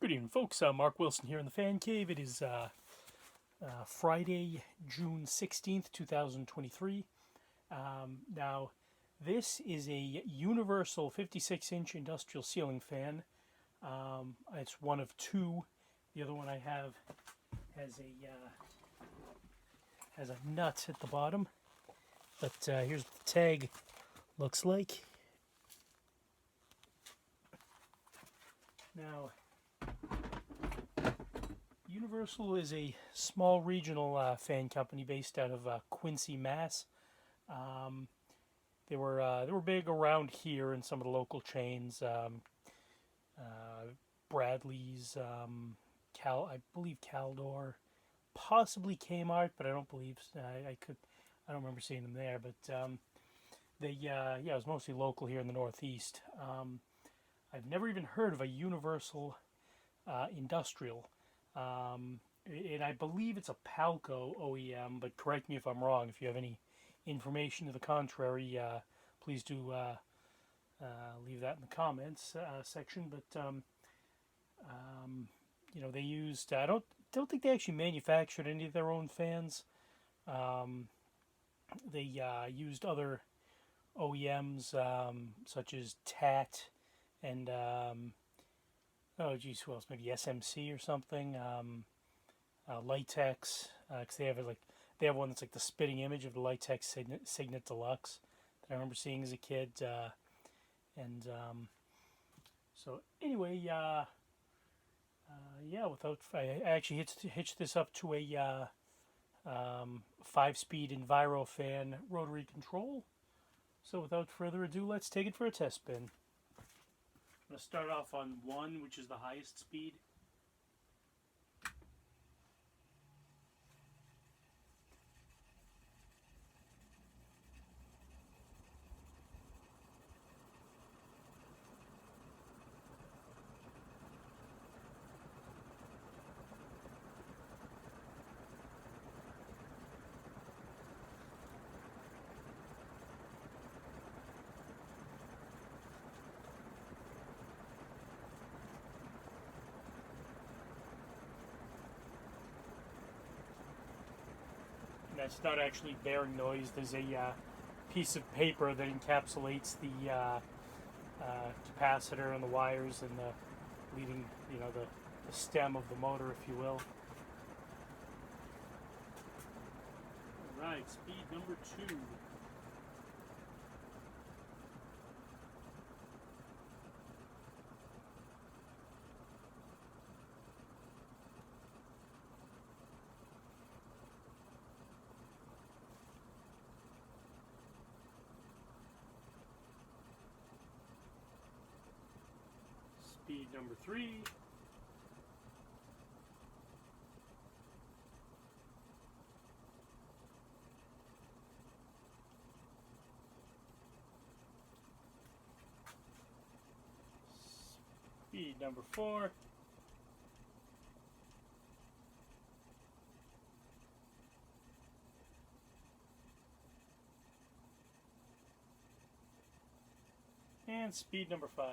Good evening, folks. Mark Wilson here in the Fan Cave. It is Friday, June 16th, 2023. Now, this is a universal 56-inch industrial ceiling fan. It's one of two. The other one I have has a nut at the bottom. But here's what the tag looks like. Now, Universal is a small regional fan company based out of Quincy, Mass. They were big around here in some of the local chains. Bradley's, I believe Caldor, possibly Kmart, but I don't believe I don't remember seeing them there. But it was mostly local here in the Northeast. I've never even heard of a Universal industrial. And I believe it's a Palco OEM, but correct me if I'm wrong. If you have any information to the contrary, please do leave that in the comments section. But they used. I don't think they actually manufactured any of their own fans. They used other OEMs such as TAT and oh geez, who else? Maybe SMC or something. Litex, because they have one that's like the spitting image of the Litex Signet Deluxe that I remember seeing as a kid. So anyway, I actually hitched this up to a 5-speed EnviroFan rotary control. So without further ado, let's take it for a test spin. I'm going to start off on 1, which is the highest speed. That's not actually bearing noise. There's a piece of paper that encapsulates the capacitor and the wires and the leading, the stem of the motor, if you will. All right, speed number 2. Speed number 3. Speed number 4. And speed number 5.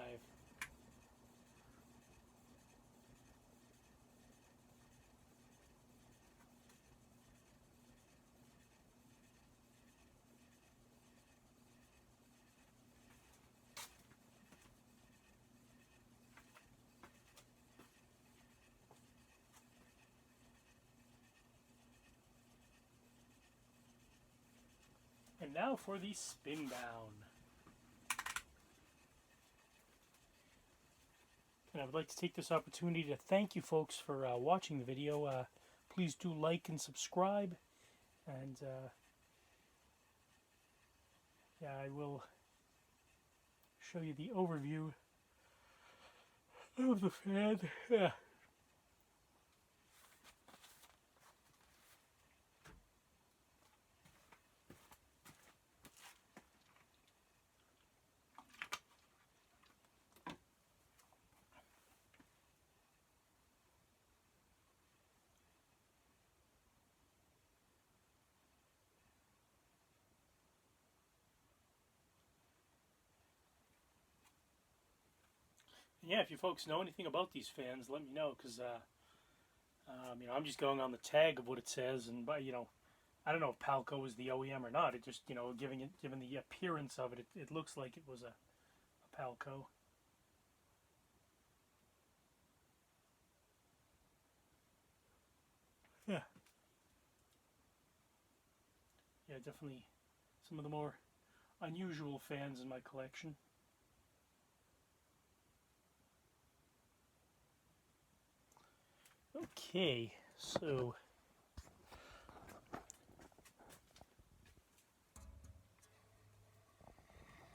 And now for the spin down. And I would like to take this opportunity to thank you folks for watching the video. Please do like and subscribe. And I will show you the overview of the fan. Yeah, if you folks know anything about these fans, let me know, because I'm just going on the tag of what it says, and I don't know if Palco is the OEM or not. It just, given the appearance of it, it looks like it was a Palco. Yeah, yeah, definitely some of the more unusual fans in my collection. Okay, so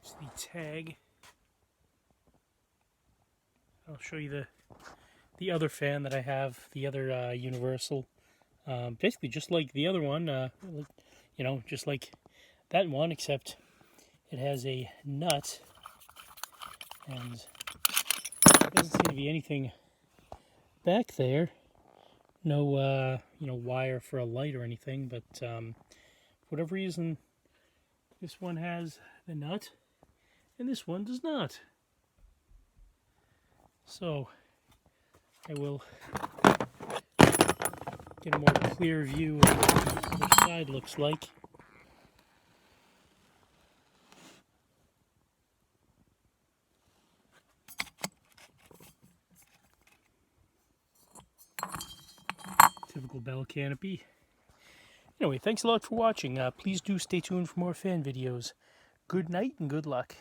it's the tag. I'll show you the other fan that I have, the other Universal. Basically, just like the other one, just like that one, except it has a nut, and there doesn't seem to be anything back there. No, wire for a light or anything, but for whatever reason, this one has the nut, and this one does not. So, I will get a more clear view of what the other side looks like. Typical bell canopy. Anyway, thanks a lot for watching. Please do stay tuned for more fan videos. Good night and good luck.